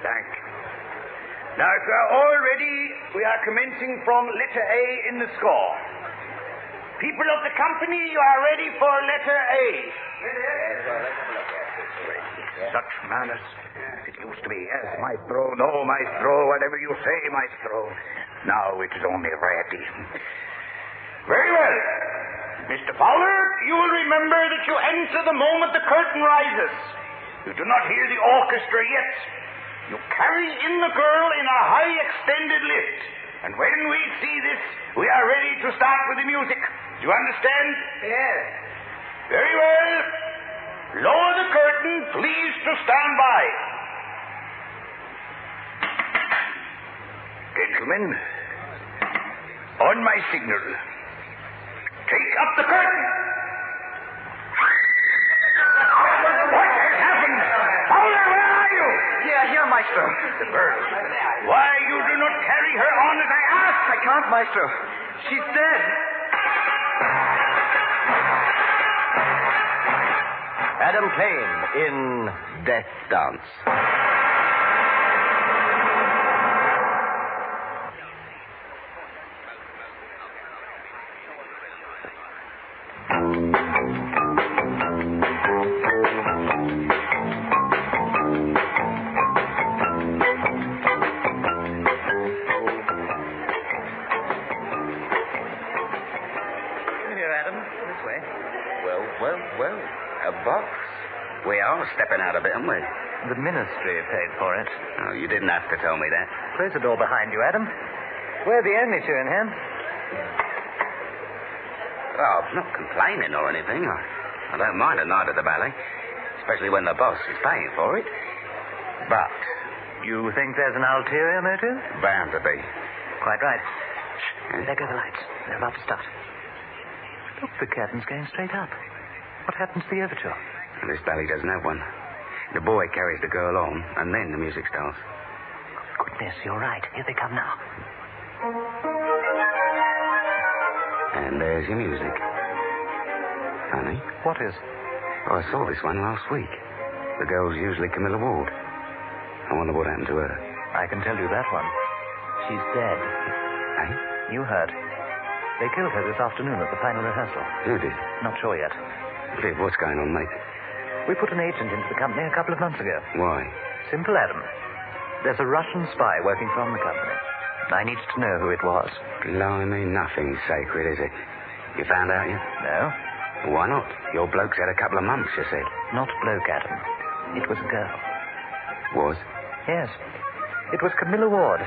Thank you. Now, if you are all ready, we are commencing from letter A in the score. People of the company, you are ready for letter A. Such manners it used to be. Yes, maestro. No, maestro. Whatever you say, maestro. Now it is only ready. Very well. Mr. Fowler, you will remember that you enter the moment the curtain rises. You do not hear the orchestra yet. You carry in the girl in a high extended lift. And when we see this, we are ready to start with the music. Do you understand? Yes. Very well. Lower the curtain. Please to stand by. Gentlemen, on my signal, take up the curtain. What has happened? Fowler, where are you? Here, Maestro. The girl. Why you do not carry her on as I asked? I can't, Maestro. She's dead. Adam Kane in Death Dance. Well, a box. We are stepping out a bit, aren't we? The ministry paid for it. Oh, you didn't have to tell me that. Close the door behind you, Adam. We're the only two in here. Well, I'm not complaining or anything. I don't mind a night at the ballet, especially when the boss is paying for it. But You think there's an ulterior motive? bound to be. Quite right. Shh. There go the lights. They're about to start. Look, the curtain's going straight up. What happens to the overture? This ballet doesn't have one. The boy carries the girl on, and then the music starts. Goodness, you're right. Here they come now. And there's your music. Funny. What is? Oh, I saw this one last week. The girl's usually Camilla Ward. I wonder what happened to her. I can tell you that one. She's dead. Eh? You heard. They killed her this afternoon at the final rehearsal. Who did? Not sure yet. Viv, what's going on, mate? We put an agent into the company a couple of months ago. Why? Simple, Adam. There's a Russian spy working from the company. I needed to know who it was. Blimey, nothing's sacred, is it? You found out yet? No? Why not? Your bloke's had a couple of months, you said. Not bloke, Adam. It was a girl. Was? Yes. It was Camilla Ward.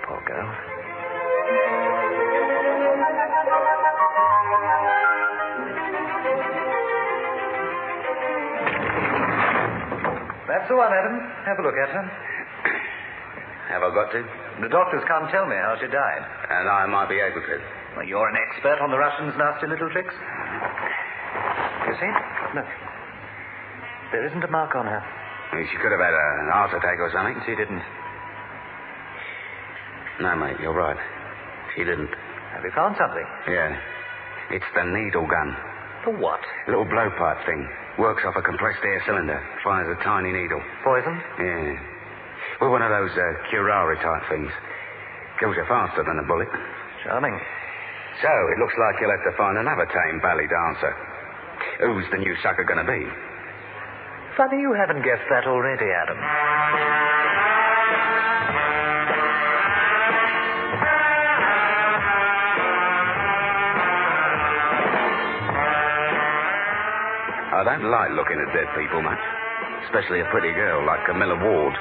Poor girl. That's the one, Adam. Have a look at her. Have I got to? The doctors can't tell me how she died. And I might be able to. Well, you're an expert on the Russians' nasty little tricks. You see? Look. There isn't a mark on her. She could have had a heart attack or something. She didn't. No, mate, you're right. She didn't. Have you found something? Yeah. It's the needle gun. For what? Little blowpipe thing. Works off a compressed air cylinder. Fires a tiny needle. Poison? Yeah. Well, one of those curare type things. Kills you faster than a bullet. Charming. So, it looks like you'll have to find another tame ballet dancer. Who's the new sucker going to be? Funny you haven't guessed that already, Adam. I don't like looking at dead people much. Especially a pretty girl like Camilla Ward.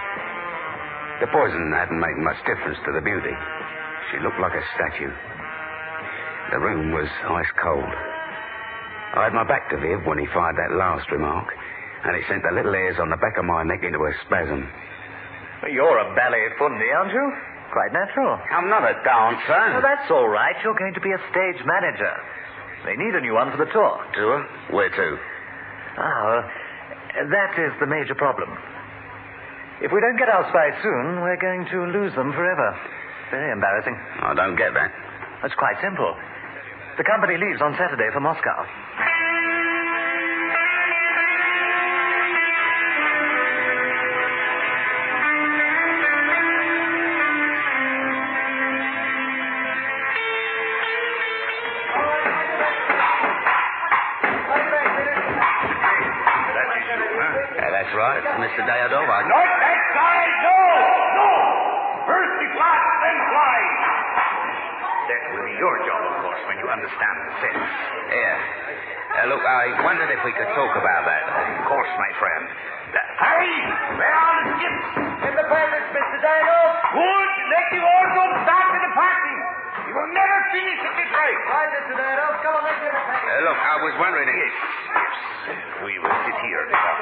The poison hadn't made much difference to the beauty. She looked like a statue. The room was ice cold. I had my back to Viv when he fired that last remark, and it sent the little hairs on the back of my neck into a spasm. You're a ballet fundi, aren't you? Quite natural. I'm not a dancer. Well, that's all right. You're going to be a stage manager. They need a new one for the tour. Tour? Where to? Well, that is the major problem. If we don't get our spy soon, we're going to lose them forever. Very embarrassing. I don't get that. It's quite simple. The company leaves on Saturday for Moscow. That's right, Mr. Diadov. Not that side, no! No! First he flies, then flies. That will be your job, of course, when you understand the sense. Yeah. Look, I wondered if we could talk about that. Of course, my friend. Harry, where are the ships? In the passage, Mr. Diadov. Good. Let the order start the departing. You will never finish at this rate. Right, Mr. Diadov. Come on, let's get a passage. Look, I was wondering if... Yes. We will sit here and talk.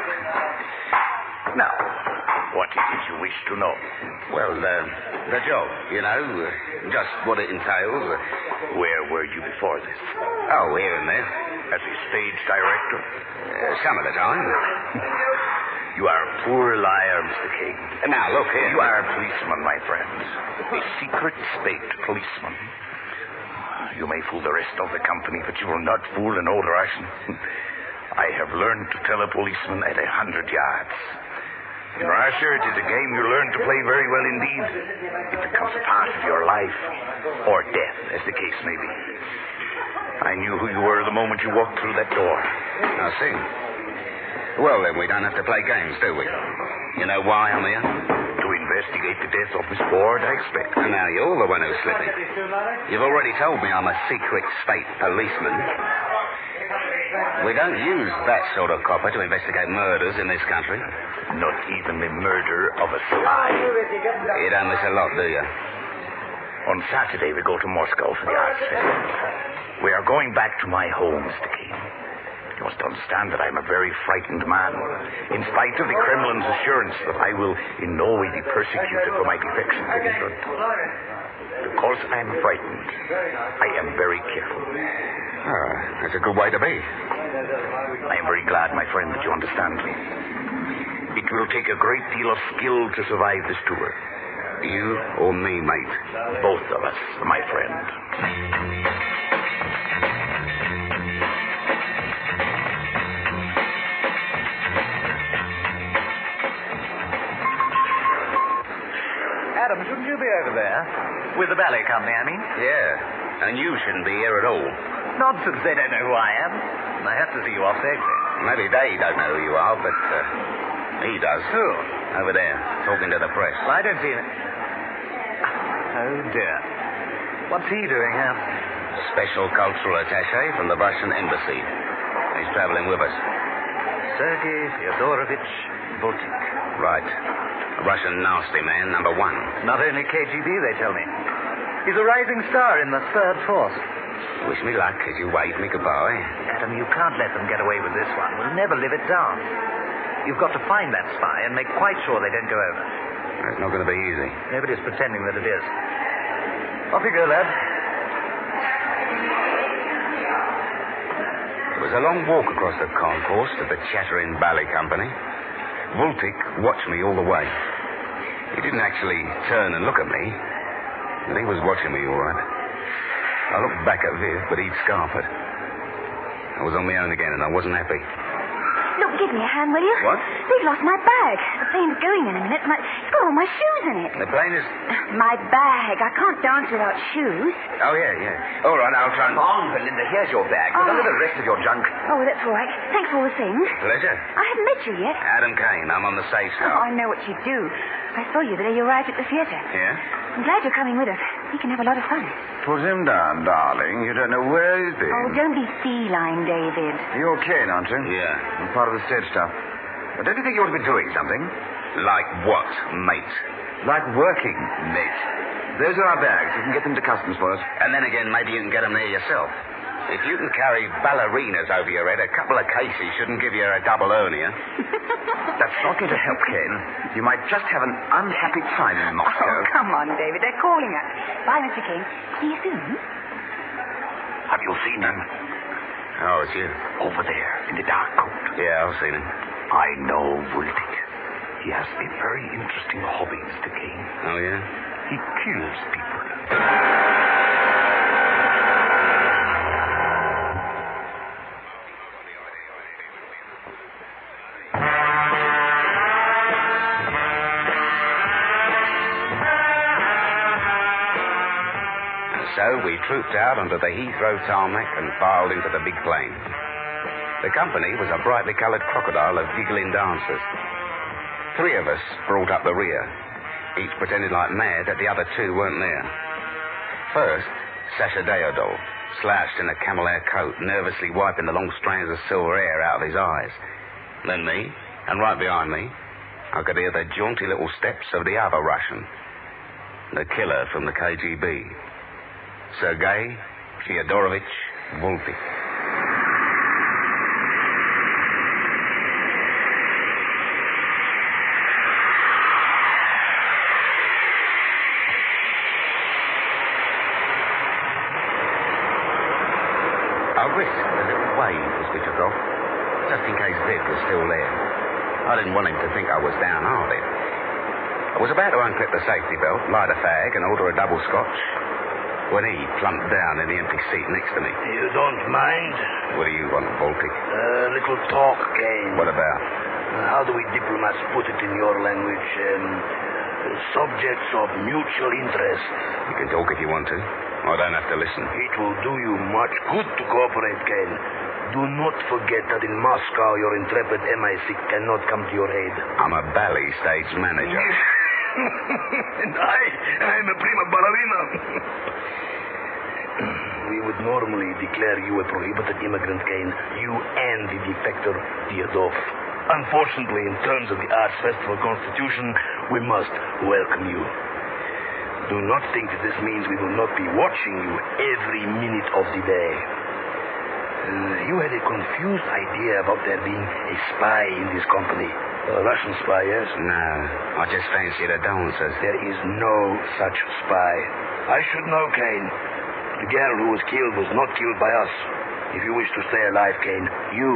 Now, what is it you wish to know? Well, the job, you know, just what it entails. Where were you before this? Oh, here and there. As a stage director? Some of the time. You are a poor liar, Mr. Kane. Now, look here. You are a policeman, my friend. A secret state policeman. You may fool the rest of the company, but you will not fool an old Russian. I have learned to tell a policeman at 100 yards. In Russia, it is a game you learn to play very well indeed. It becomes part of your life, or death, as the case may be. I knew who you were the moment you walked through that door. I see. Well, then, we don't have to play games, do we? You know why I'm here? To investigate the death of Miss Ward, I expect. And now you're the one who's slipping. You've already told me I'm a secret state policeman. We don't use that sort of copper to investigate murders in this country. Not even the murder of a spy. You don't miss a lot, do you? On Saturday, we go to Moscow for the Arts Festival. We are going back to my home, Mr. Kane. You must understand that I'm a very frightened man, in spite of the Kremlin's assurance that I will in no way be persecuted for my defection to England. Because I am frightened, I am very careful. Oh, that's a good way to be. I am very glad, my friend, that you understand me. It will take a great deal of skill to survive this tour. You or me, mate? Both of us, my friend. Adam, shouldn't you be over there? With the ballet company, I mean? Yeah, and you shouldn't be here at all. Nonsense, they don't know who I am. I have to see you off the exit. Maybe they don't know who you are, but he does. Who? Over there, talking to the press. Well, I don't see him. Oh, dear. What's he doing here? Special cultural attaché from the Russian embassy. He's traveling with us. Sergei Fyodorovich Voltik. Right. A Russian nasty man, number one. Not only KGB, they tell me. He's a rising star in the third force. Wish me luck as you wave me goodbye. Adam, you can't let them get away with this one. We'll never live it down. You've got to find that spy and make quite sure they don't go over. It's not going to be easy. Nobody's pretending that it is. Off you go, lad. It was a long walk across the concourse to the chattering ballet company. Voltik watched me all the way. He didn't actually turn and look at me, but he was watching me all right. I looked back at Viv, but he'd scarpered. I was on my own again, and I wasn't happy. Look, give me a hand, will you? What? They've lost my bag. The plane's going in a minute. It's got all my shoes in it. The plane is... My bag. I can't dance without shoes. Oh, yeah. All right, I'll try and... On, Belinda, here's your bag. With a little rest of your junk. Oh, that's all right. Thanks for all the things. Pleasure. I haven't met you yet. Adam Kane, I'm on the safe Oh, staff. I know what you do. I saw you the day you arrived at the theatre. Yeah? I'm glad you're coming with us. We can have a lot of fun. Put him down, darling. You don't know where he's been. Oh, don't be feline, David. You're Kane, aren't you? Yeah. I'm part of the stage staff. But don't you think you ought to be doing something? Like what, mate? Like working, mate. Those are our bags. You can get them to customs for us. And then again, maybe you can get them there yourself. If you can carry ballerinas over your head, a couple of cases shouldn't give you a double hernia. That's not going to help, Kane. You might just have an unhappy time in Moscow. Oh, come on, David. They're calling us. Bye, Mr. King. See you soon. Have you seen him? Oh, it's you. Over there, in the dark coat. Yeah, I've seen him. I know Voltik. He has a very interesting hobby, Mr. Kane. Oh, yeah? He kills people. So we trooped out onto the Heathrow tarmac and filed into the big plane. The company was a brightly coloured crocodile of giggling dancers. 3 of us brought up the rear, each pretending like mad that the other 2 weren't there. First, Sasha Deodol, slouched in a camel hair coat, nervously wiping the long strands of silver hair out of his eyes. Then me, and right behind me, I could hear the jaunty little steps of the other Russian, the killer from the KGB, Sergei Fyodorovich Volpik. I risked a little wave as we took off, just in case Vic was still there. I didn't want him to think I was downhearted. I was about to unclip the safety belt, light a fag, and order a double scotch when he plumped down in the empty seat next to me. You don't mind? What do you want, Volpik? A little talk, Kane. What about? How do we diplomats put it in your language? Subjects of mutual interest. You can talk if you want to. I don't have to listen. It will do you much good to cooperate, Kane. Do not forget that in Moscow your intrepid MI6 cannot come to your aid. I'm a ballet stage manager. And I'm a prima ballerina. We would normally declare you a prohibited immigrant, Kane. You and the defector, Diadov. Unfortunately, in terms of the Arts Festival Constitution, we must welcome you. Do not think that this means we will not be watching you every minute of the day. You had a confused idea about there being a spy in this company. A Russian spy, yes? No, I just fancied a dancers. There is no such spy. I should know, Kane. The girl who was killed was not killed by us. If you wish to stay alive, Kane, you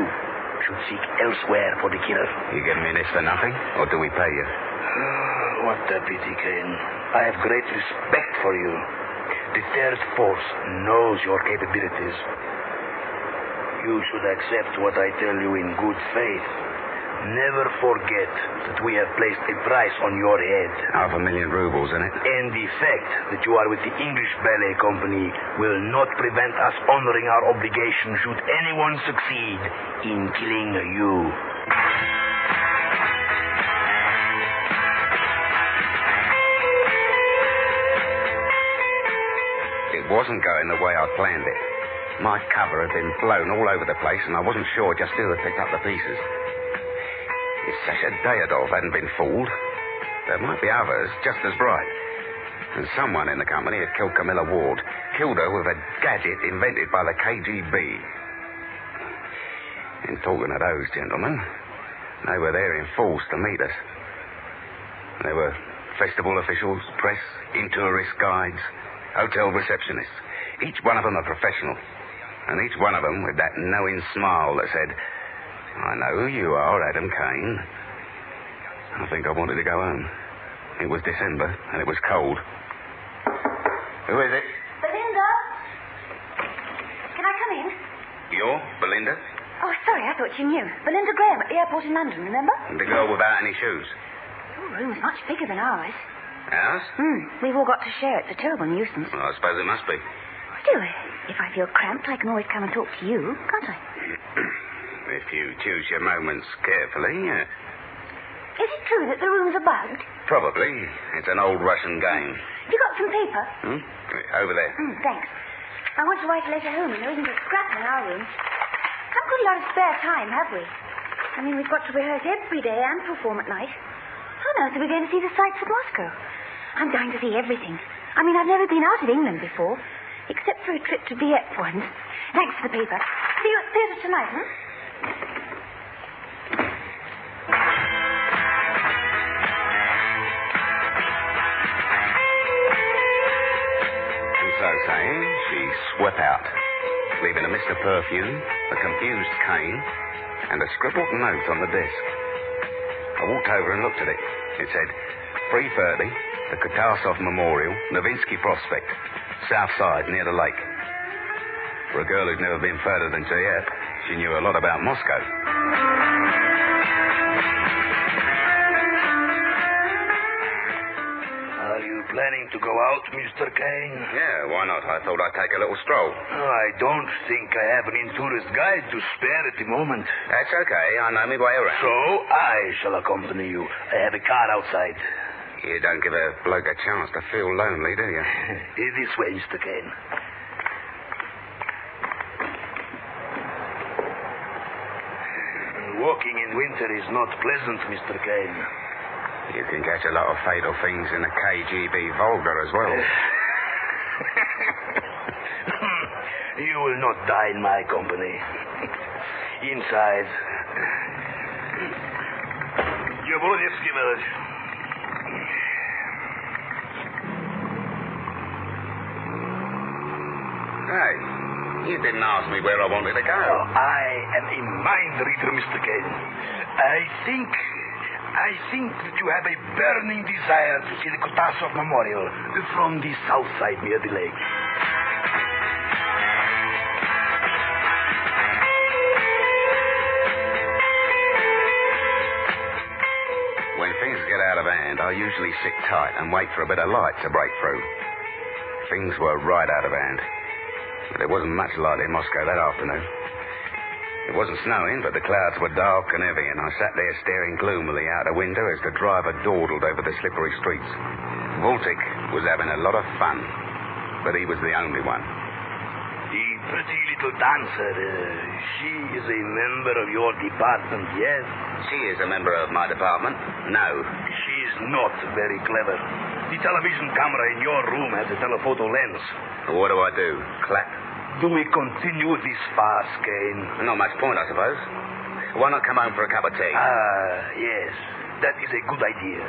should seek elsewhere for the killer. You giving me this for nothing, or do we pay you? What a pity, Kane. I have great respect for you. The Third Force knows your capabilities. You should accept what I tell you in good faith. Never forget that we have placed a price on your head. 500,000 rubles, isn't it? And the fact that you are with the English Ballet Company will not prevent us honoring our obligation should anyone succeed in killing you. It wasn't going the way I planned it. My cover had been blown all over the place, and I wasn't sure just who had picked up the pieces. If Sasha Deodov hadn't been fooled, there might be others just as bright. And someone in the company had killed Camilla Ward, killed her with a gadget invented by the KGB. In talking of those gentlemen, they were there in force to meet us. There were festival officials, press, in-tourist guides, hotel receptionists. Each one of them a professional. And each one of them with that knowing smile that said, "I know who you are, Adam Kane." I think I wanted to go home. It was December, and it was cold. Who is it? Belinda? Can I come in? You're Belinda? Oh, sorry, I thought you knew. Belinda Graham at the airport in London, remember? The girl without any shoes. Your room's much bigger than ours. Ours? We've all got to share. It's a terrible nuisance. Well, I suppose it must be. Still, if I feel cramped, I can always come and talk to you, can't I? If you choose your moments carefully, yes. Is it true that the rooms are bugged? Probably. It's an old Russian game. Have you got some paper? Over there. Thanks. I want to write a letter home, and there isn't a scrap in our room. Haven't got a lot of spare time, have we? I mean, we've got to rehearse every day and perform at night. How on earth are we going to see the sights of Moscow? I'm dying to see everything. I mean, I've never been out of England before, except for a trip to Dieppe once. Thanks for the paper. See you at the theatre tonight, So saying, she swept out, leaving a mist of perfume, a confused Kane, and a scribbled note on the desk. I walked over and looked at it. It said, 3:30, the Katasov Memorial, Novinsky Prospect, south side, near the lake. For a girl who'd never been further than Dieppe, she knew a lot about Moscow. Are you planning to go out, Mr. Kane? Yeah, why not? I thought I'd take a little stroll. I don't think I have an in-tourist guide to spare at the moment. That's okay. I know my way around. So I shall accompany you. I have a car outside. You don't give a bloke a chance to feel lonely, do you? This way, Mr. Kane. Walking in winter is not pleasant, Mr. Kane. You can catch a lot of fatal things in the KGB Volga as well. You will not die in my company. Inside. Jabolodevsky village. Hey, you didn't ask me where I wanted to go. I am a mind reader, Mr. Kane. I think that you have a burning desire to see the Kutasov Memorial from the south side near the lake. When things get out of hand, I usually sit tight and wait for a bit of light to break through. Things were right out of hand. But there wasn't much light in Moscow that afternoon. It wasn't snowing, but the clouds were dark and heavy, and I sat there staring gloomily out the window as the driver dawdled over the slippery streets. Voltic was having a lot of fun, but he was the only one. The pretty little dancer, she is a member of your department, yes? She is a member of my department. No. She is not very clever. The television camera in your room has a telephoto lens. What do I do? Clap? Do we continue this farce, Kane? Not much point, I suppose. Why not come home for a cup of tea? Yes. That is a good idea.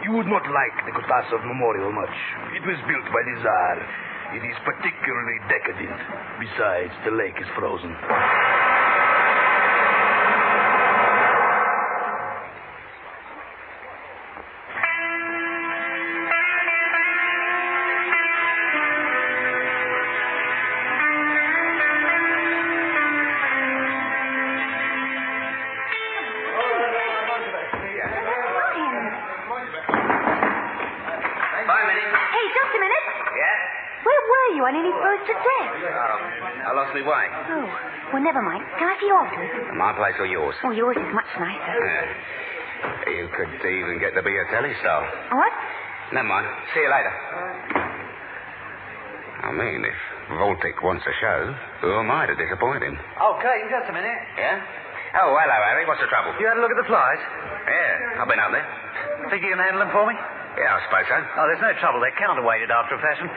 You would not like the Kutasov Memorial much. It was built by the Tsar. It is particularly decadent. Besides, the lake is frozen. I nearly froze to death. I lost my way. Oh, well, never mind. Can I see yours? My place or yours? Oh, yours is much nicer. You could even get to be a telly star. What? Never mind. See you later. I mean, if Voltic wants a show, who am I to disappoint him? Oh, Kane, just a minute. Yeah? Oh, hello, Harry. What's the trouble? You had a look at the flies? Yeah, I've been up there. Think you can handle them for me? Yeah, I suppose so. Oh, there's no trouble. They're counterweighted after a fashion.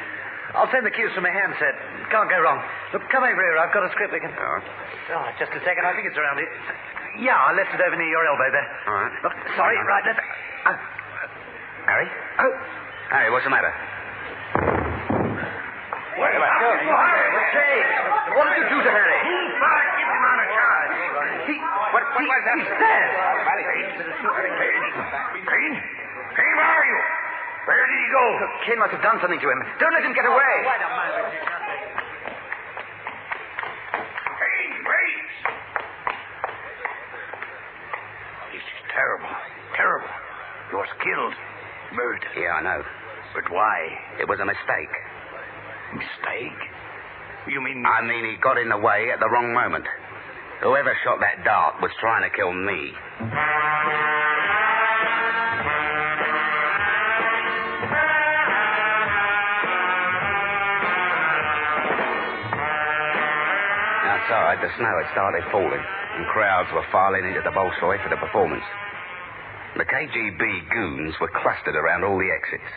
I'll send the cues from my handset. Can't go wrong. Look, come over here. I've got a script we can... Oh, just a second. I think it's around here. Yeah, I left it over near your elbow there. All right. Look, sorry, right, let's... Harry? Oh. Harry, what's the matter? Where am I going? Jay, what did you do to Harry? Move back. Get him out of charge. What was that? He's dead. Kane? Kane, where are you? Where did he go? Kane must have done something to him. Don't let him get away. Kane, wait! This is terrible. Terrible. He was killed. Murdered. Yeah, I know. But why? It was a mistake. Mistake? You mean... I mean, he got in the way at the wrong moment. Whoever shot that dart was trying to kill me. Outside, the snow had started falling, and crowds were filing into the Bolshoi for the performance. The KGB goons were clustered around all the exits.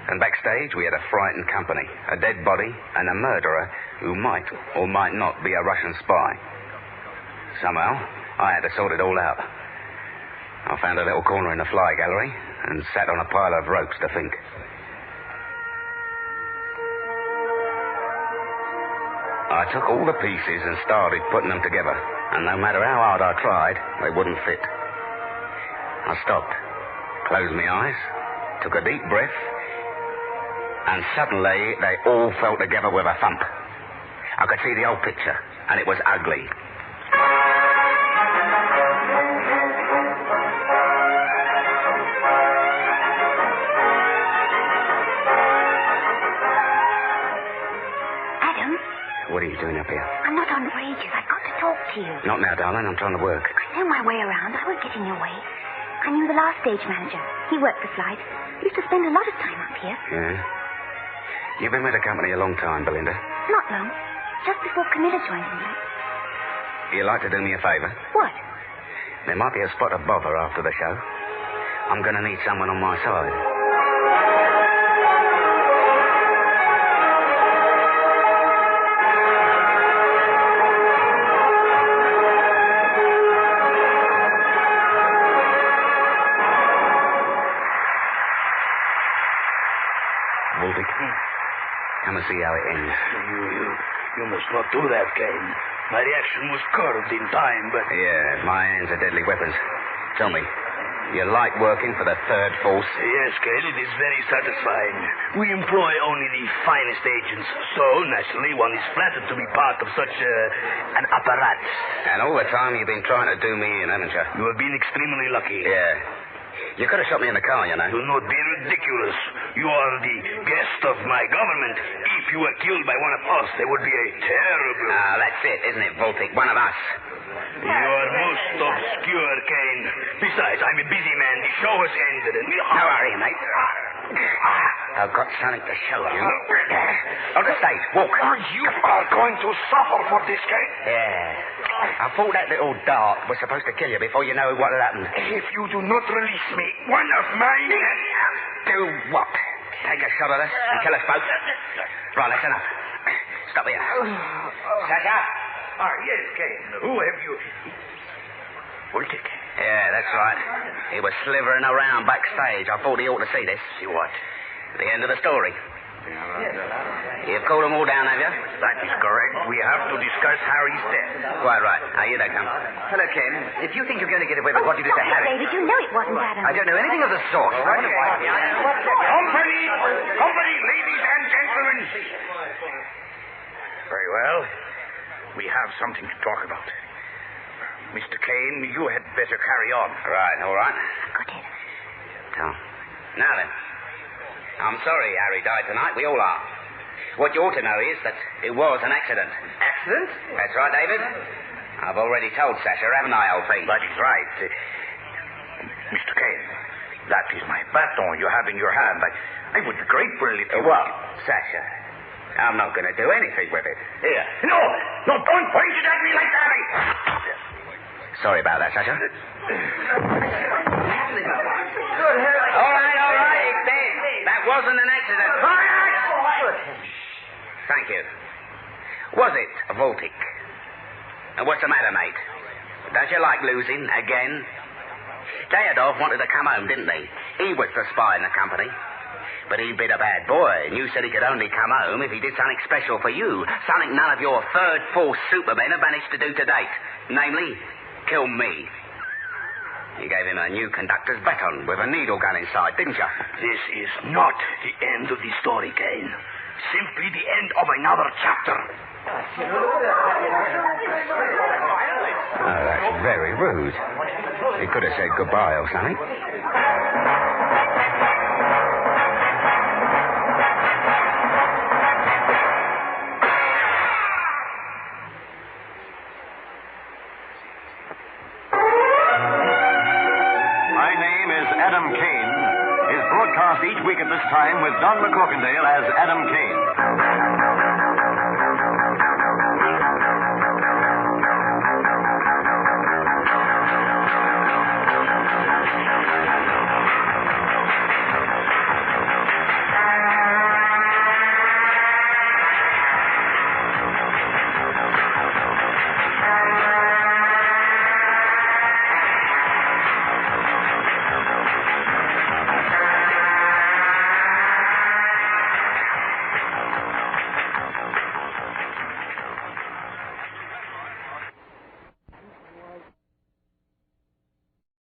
And backstage, we had a frightened company, a dead body, and a murderer who might or might not be a Russian spy. Somehow, I had to sort it all out. I found a little corner in the fly gallery and sat on a pile of ropes to think. I took all the pieces and started putting them together, and no matter how hard I tried, they wouldn't fit. I stopped, closed my eyes, took a deep breath, and suddenly they all fell together with a thump. I could see the whole picture, and it was ugly. to you. Not now, darling. I'm trying to work. I know my way around. I won't get in your way. I knew the last stage manager. He worked the flight. He used to spend a lot of time up here. Yeah? You've been with the company a long time, Belinda. Not long. Just before Camilla joined me. You'd like to do me a favor? What? There might be a spot of bother after the show. I'm going to need someone on my side. Volvic, come and see how it ends. You must not do that, Kane. My reaction was curved in time, but... Yeah, my hands are deadly weapons. Tell me, you like working for the Third Force? Yes, Kane, it is very satisfying. We employ only the finest agents, so naturally one is flattered to be part of such an apparatus. And all the time you've been trying to do me in, haven't you? You have been extremely lucky. Yeah. You could have shot me in the car, you know. Do not be ridiculous. You are the guest of my government. If you were killed by one of us, there would be a terrible... Ah, that's it, isn't it, Voltic? One of us. You are most obscure, Kane. Besides, I'm a busy man. The show has ended, and... How are you, mate? I've got something to show you. On the stage, walk. You are going to suffer for this, Kane. Yeah. I thought that little dart was supposed to kill you before you know what had happened. If you do not release me, one of mine... Do what? Take a shot at us and kill us both? Right, listen up. Stop here. Sasha? Yes, Kane. Who have you... Voltic. Yeah, that's right. He was slithering around backstage. I thought he ought to see this. See what? The end of the story. You've called them all down, have you? That is correct. We have to discuss Harry's death. Quite right. Now, here they come. Hello, Ken. If you think you're going to get away with what you did to Stop it, Harry... David. You know it wasn't Adam. I don't know anything of the sort. Company! Company, ladies and gentlemen! Very well. We have something to talk about. Mr. Kane, you had better carry on. Right, all right. Got it. Now then. I'm sorry Harry died tonight. We all are. What you ought to know is that it was an accident. Accident? That's right, David. I've already told Sasha, haven't I, old thing? That is right. Mr. Kane, that is my baton you have in your hand. I would be grateful if you... What? Sasha, I'm not going to do anything with it. Here. No, don't point it at me like that. Sorry about that, Sasha. Good Harry. All right, it's dead. That wasn't an accident. Thank you. Was it, Voltic? And what's the matter, mate? Don't you like losing again? Teodor wanted to come home, didn't he? He was the spy in the company. But he'd been a bad boy, and you said he could only come home if he did something special for you. Something none of your Third Force supermen have managed to do to date. Namely, kill me. You gave him a new conductor's baton with a needle gun inside, didn't you? This is not the end of the story, Kane. Simply the end of another chapter. Oh, that's very rude. He could have said goodbye or something. My name is Adam Kane. Is broadcast each week at this time with Don McCorkindale as Adam Kane.